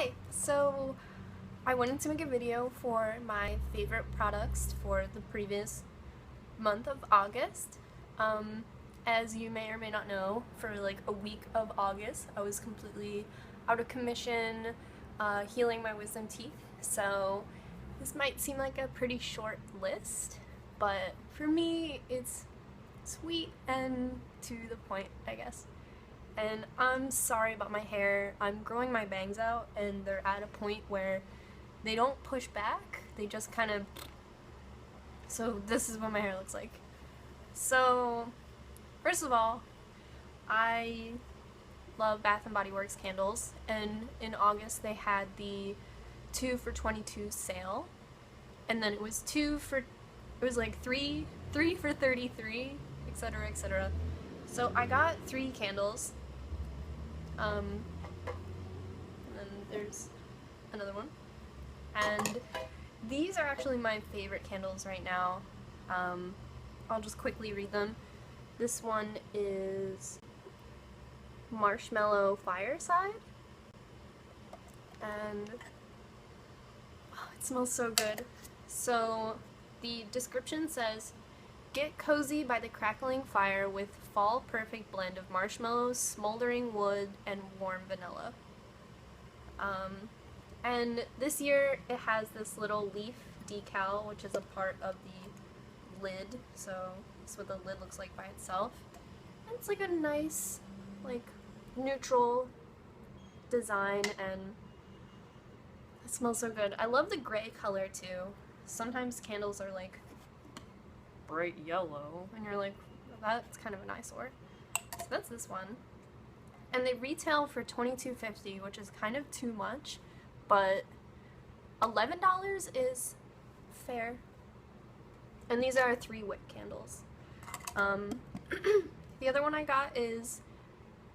Hi! So I wanted to make a video for my favorite products for the previous month of August. As you may or may not know, for like a week of August I was completely out of commission healing my wisdom teeth, so this might seem like a pretty short list, but for me it's sweet and to the point, I guess. And I'm sorry about my hair. I'm growing my bangs out and they're at a point where they don't push back, they just kind of... So this is what my hair looks like. So first of all, I love Bath & Body Works candles, and in August they had the 2 for $22 sale, and then it was 3 for $33, etc, etc. So I got 3 candles. And then there's another one. And these are actually my favorite candles right now. I'll just quickly read them. This one is Marshmallow Fireside. And oh, it smells so good. So the description says, "Get cozy by the crackling fire with fall perfect blend of marshmallows, smoldering wood, and warm vanilla." And this year it has this little leaf decal, which is a part of the lid, so that's what the lid looks like by itself. And it's like a nice, like, neutral design, and it smells so good. I love the gray color too. Sometimes candles are like bright yellow, and you're like, that's kind of an eyesore. So that's this one. And they retail for $22.50, which is kind of too much, but $11 is fair. And these are 3-wick candles. The other one I got is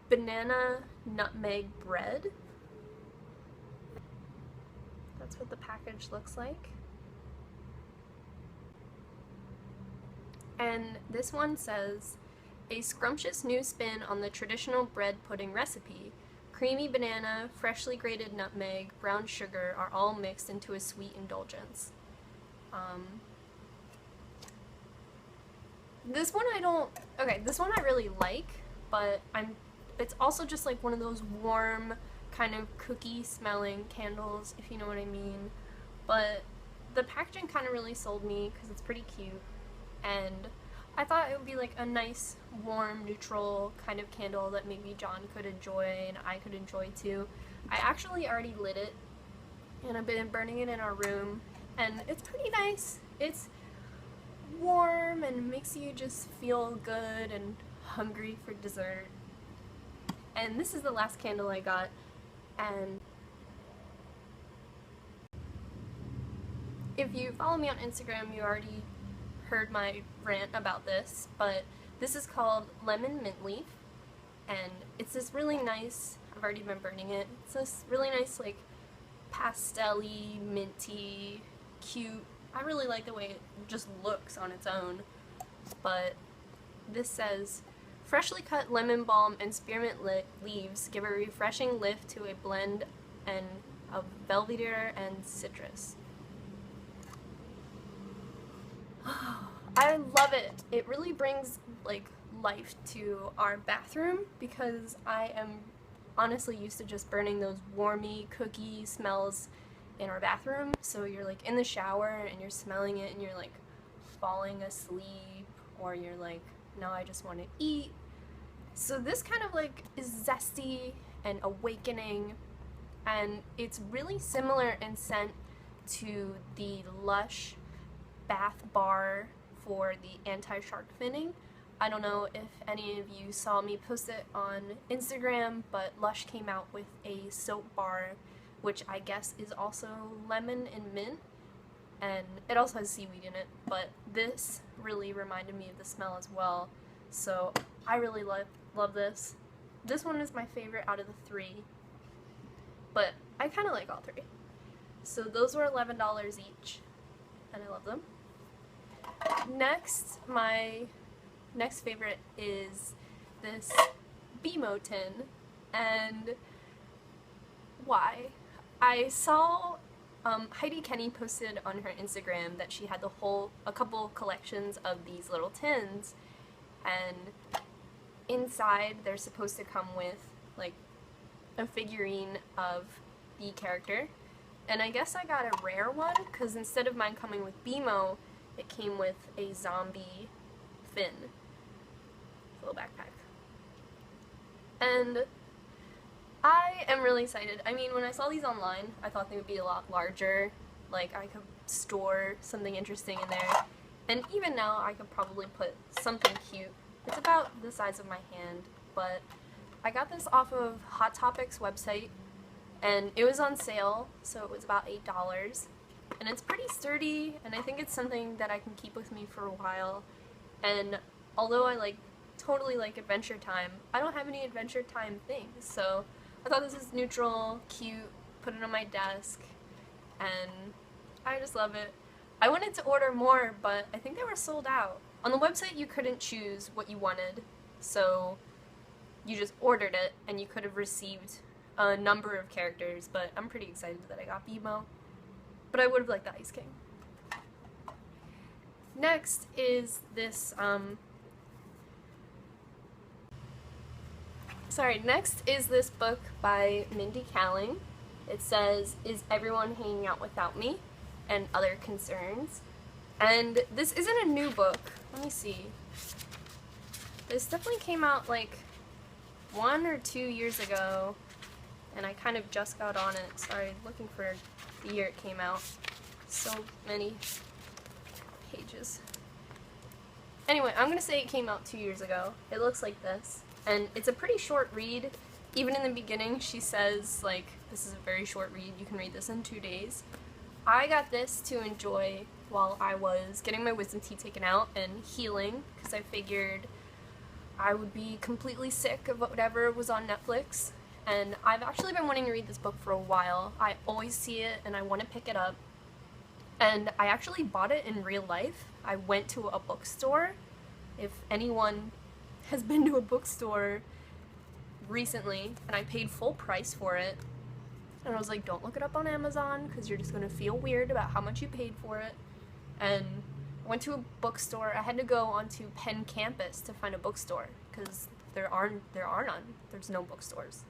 Banana Nutmeg Bread. That's what the package looks like. And this one says, "A scrumptious new spin on the traditional bread pudding recipe. Creamy banana, freshly grated nutmeg, brown sugar are all mixed into a sweet indulgence." This one this one I really like, but it's also just like one of those warm, kind of cookie smelling candles, if you know what I mean. But the packaging kind of really sold me because it's pretty cute. And I thought it would be like a nice, warm, neutral kind of candle that maybe John could enjoy and I could enjoy too. I actually already lit it, and I've been burning it in our room, and it's pretty nice. It's warm and makes you just feel good and hungry for dessert. And this is the last candle I got, and if you follow me on Instagram, you already heard my rant about this, but this is called Lemon Mint Leaf, and it's this really nice, I've already been burning it, it's this really nice, like, pastel-y, minty, cute, I really like the way it just looks on its own. But this says, "Freshly cut lemon balm and spearmint leaves give a refreshing lift to a blend of Belvedere and citrus." I love it. It really brings like life to our bathroom, because I am honestly used to just burning those warmy cookie smells in our bathroom. So you're like in the shower and you're smelling it and you're like falling asleep, or you're like, no, I just want to eat. So this kind of like is zesty and awakening, and it's really similar in scent to the Lush bath bar for the anti-shark finning. I don't know if any of you saw me post it on Instagram, but Lush came out with a soap bar, which I guess is also lemon and mint, and it also has seaweed in it, but this really reminded me of the smell as well, so I really love this. This one is my favorite out of the 3, but I kind of like all 3. So those were $11 each, and I love them. Next, my next favorite is this BMO tin, and why? I saw Heidi Kenny posted on her Instagram that she had a couple collections of these little tins, and inside they're supposed to come with like a figurine of the character. And I guess I got a rare one because instead of mine coming with BMO, it came with a zombie Finn. Little backpack. And I am really excited. I mean, when I saw these online, I thought they would be a lot larger. Like, I could store something interesting in there. And even now, I could probably put something cute. It's about the size of my hand, but I got this off of Hot Topic's website, and it was on sale, so it was about $8. And it's pretty sturdy, and I think it's something that I can keep with me for a while. And although I totally like Adventure Time, I don't have any Adventure Time things, so I thought this was neutral, cute, put it on my desk, and I just love it. I wanted to order more, but I think they were sold out. On the website you couldn't choose what you wanted, so you just ordered it, and you could have received a number of characters, but I'm pretty excited that I got BMO. But I would have liked the Ice King. Next is this, next is this book by Mindy Kaling. It says, "Is everyone hanging out without me?" and other concerns. And this isn't a new book. Let me see. This definitely came out like 1 or 2 years ago, and I kind of just got on it. Sorry, looking for the year it came out. So many pages. Anyway, I'm gonna say it came out 2 years ago. It looks like this, and it's a pretty short read. Even in the beginning, she says, like, this is a very short read, you can read this in 2 days. I got this to enjoy while I was getting my wisdom teeth taken out and healing, because I figured I would be completely sick of whatever was on Netflix. And I've actually been wanting to read this book for a while. I always see it and I want to pick it up. And I actually bought it in real life. I went to a bookstore. If anyone has been to a bookstore recently, and I paid full price for it. And I was like, don't look it up on Amazon because you're just going to feel weird about how much you paid for it. And I went to a bookstore. I had to go onto Penn campus to find a bookstore because there are none. There's no bookstores.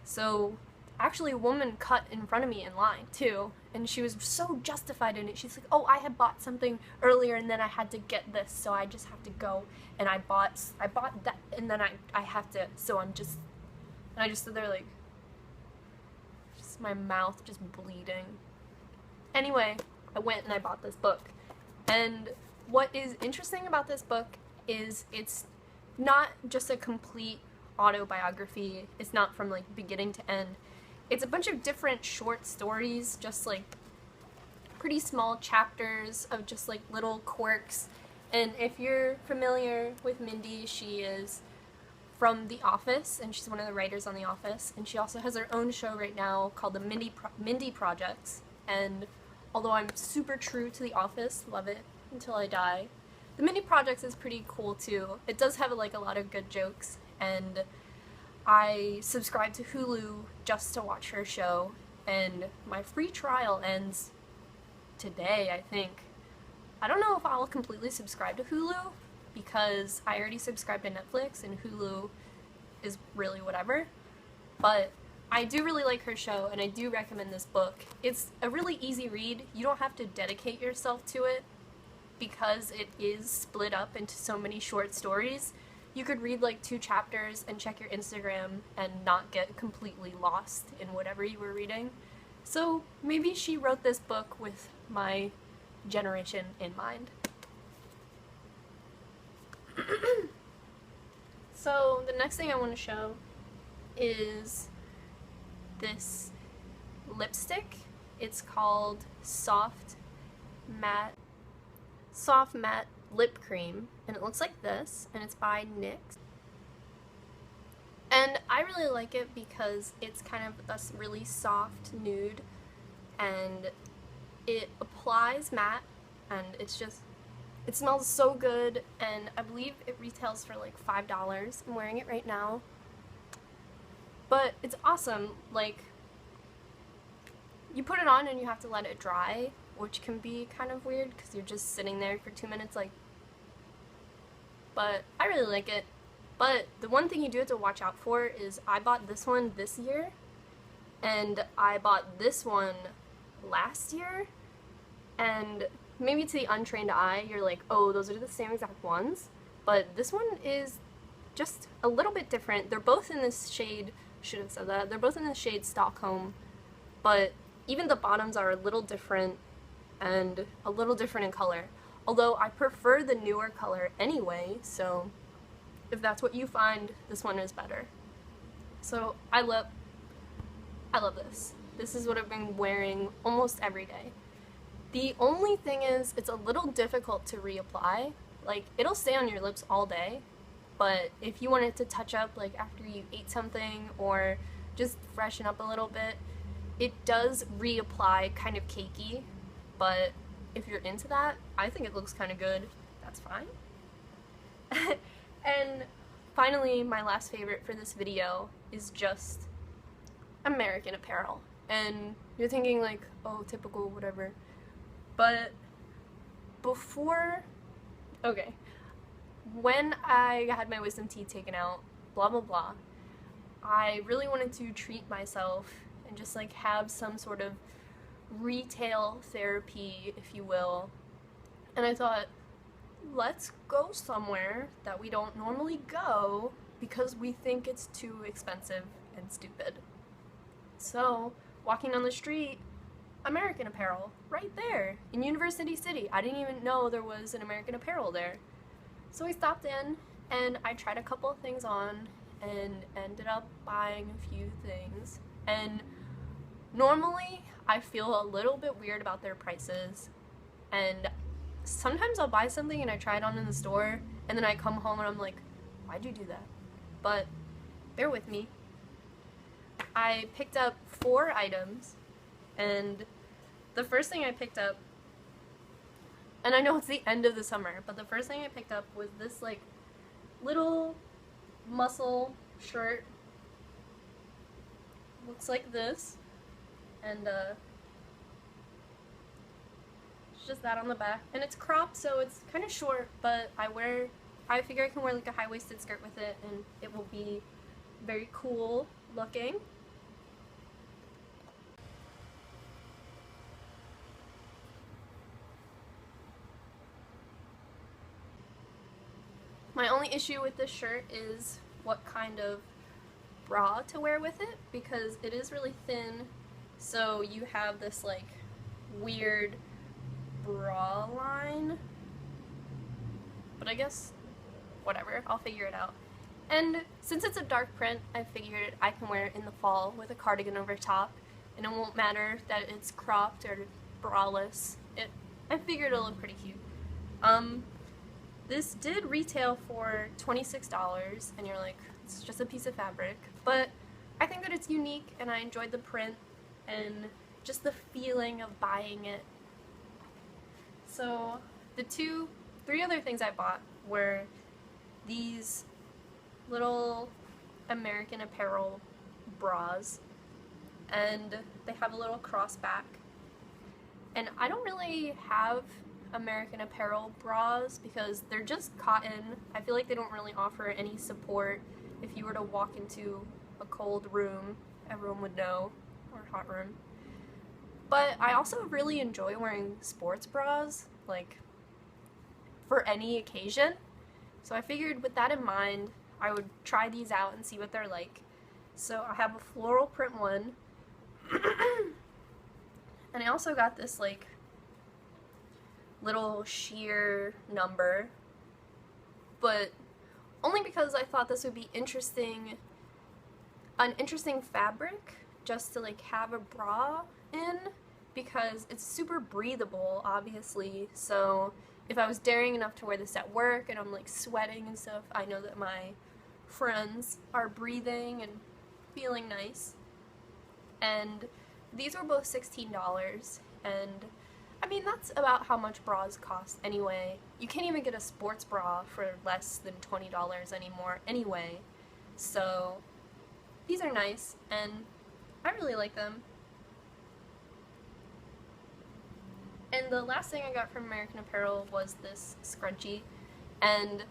So actually a woman cut in front of me in line too, and she was so justified in it. She's like, oh, I had bought something earlier and then I had to get this, so I just have to go, and I bought that, and then I have to, so I just stood there like, just my mouth just bleeding. Anyway, I went and I bought this book. And what is interesting about this book is it's not just a complete autobiography. It's not from like beginning to end. It's a bunch of different short stories, just like pretty small chapters of just like little quirks. And if you're familiar with Mindy, she is from The Office, and she's one of the writers on The Office, and she also has her own show right now called the Mindy Projects. And although I'm super true to The Office, love it until I die, the Mindy Projects is pretty cool too. It does have like a lot of good jokes, and I subscribe to Hulu just to watch her show, and my free trial ends today, I think. I don't know if I'll completely subscribe to Hulu because I already subscribe to Netflix and Hulu is really whatever, but I do really like her show and I do recommend this book. It's a really easy read. You don't have to dedicate yourself to it because it is split up into so many short stories. You could read like 2 chapters and check your Instagram and not get completely lost in whatever you were reading. So maybe she wrote this book with my generation in mind. So the next thing I want to show is this lipstick. It's called Soft Matte Lip Cream, and it looks like this, and it's by NYX. And I really like it because it's kind of this really soft nude, and it applies matte, and it smells so good, and I believe it retails for like $5. I'm wearing it right now. But it's awesome. Like, you put it on and you have to let it dry, which can be kind of weird because you're just sitting there for 2 minutes like, but I really like it. But the one thing you do have to watch out for is I bought this one this year and I bought this one last year, and maybe to the untrained eye you're like, oh, those are the same exact ones, but this one is just a little bit different. They're both in this shade, should have said that, they're both in the shade Stockholm, but even the bottoms are a little different and a little different in color. Although I prefer the newer color anyway, so if that's what you find, this one is better. So I love this. This is what I've been wearing almost every day. The only thing is, it's a little difficult to reapply. Like, it'll stay on your lips all day, but if you want it to touch up, like after you ate something or just freshen up a little bit, it does reapply kind of cakey, but if you're into that, I think it looks kind of good. That's fine. And finally, my last favorite for this video is just American Apparel. And you're thinking like, oh, typical, whatever. But before, okay, when I had my wisdom teeth taken out, blah blah blah, I really wanted to treat myself and just like have some sort of retail therapy, if you will. And I thought, let's go somewhere that we don't normally go because we think it's too expensive and stupid. So, walking on the street, American Apparel, right there, in University City. I didn't even know there was an American Apparel there. So we stopped in, and I tried a couple of things on, and ended up buying a few things. And normally, I feel a little bit weird about their prices, and sometimes I'll buy something and I try it on in the store, and then I come home and I'm like, why'd you do that? But bear with me. I picked up 4 items, and the first thing I picked up, and I know it's the end of the summer, but the first thing I picked up was this like little muscle shirt. Looks like this, and it's just that on the back, and it's cropped, so it's kind of short, but I figure I can wear like a high-waisted skirt with it, and it will be very cool looking. My only issue with this shirt is what kind of bra to wear with it, because it is really thin, so you have this like weird bra line, but I guess whatever, I'll figure it out. And since it's a dark print, I figured I can wear it in the fall with a cardigan over top, and it won't matter that it's cropped or braless. I figured it'll look pretty cute. This did retail for $26, and you're like, it's just a piece of fabric, but I think that it's unique, and I enjoyed the print and just the feeling of buying it. So the 3 other things I bought were these little American Apparel bras, and they have a little cross back, and I don't really have American Apparel bras because they're just cotton. I feel like they don't really offer any support if you were to walk into a cold room, everyone would know, or hot room. But I also really enjoy wearing sports bras, like for any occasion. So I figured with that in mind, I would try these out and see what they're like. So I have a floral print one, and I also got this like little sheer number, but only because I thought this would be an interesting fabric just to like have a bra in, because it's super breathable, obviously. So if I was daring enough to wear this at work and I'm like sweating and stuff, I know that my friends are breathing and feeling nice. And these were both $16, and I mean, that's about how much bras cost anyway. You can't even get a sports bra for less than $20 anymore anyway. So these are nice, and I really like them. And the last thing I got from American Apparel was this scrunchie, and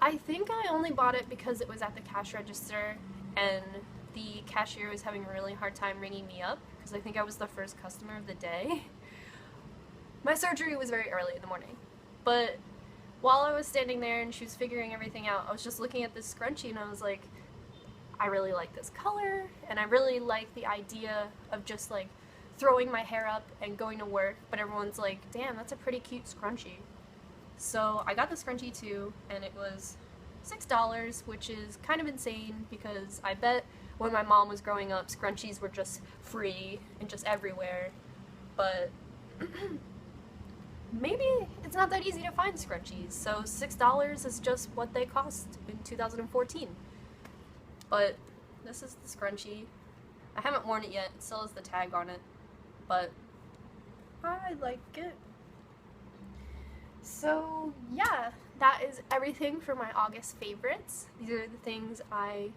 I think I only bought it because it was at the cash register and the cashier was having a really hard time ringing me up because I think I was the first customer of the day. My surgery was very early in the morning, but while I was standing there and she was figuring everything out, I was just looking at this scrunchie and I was like, I really like this color, and I really like the idea of just like throwing my hair up and going to work, but everyone's like, damn, that's a pretty cute scrunchie. So I got the scrunchie too, and it was $6, which is kind of insane because I bet when my mom was growing up, scrunchies were just free and just everywhere, but maybe it's not that easy to find scrunchies, so $6 is just what they cost in 2014. But this is the scrunchie. I haven't worn it yet, it still has the tag on it, but I like it. So yeah, that is everything for my August favorites. These are the things I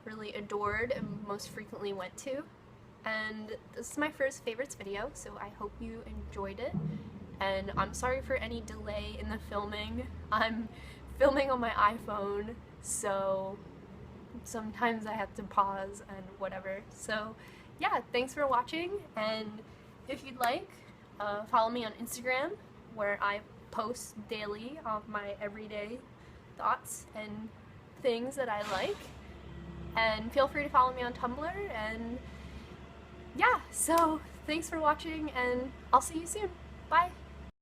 really adored and most frequently went to. And this is my first favorites video, so I hope you enjoyed it. And I'm sorry for any delay in the filming. I'm filming on my iPhone, so sometimes I have to pause and whatever. So yeah, thanks for watching, and if you'd like, follow me on Instagram, where I post daily of my everyday thoughts and things that I like, and feel free to follow me on Tumblr, and yeah, so thanks for watching, and I'll see you soon. Bye!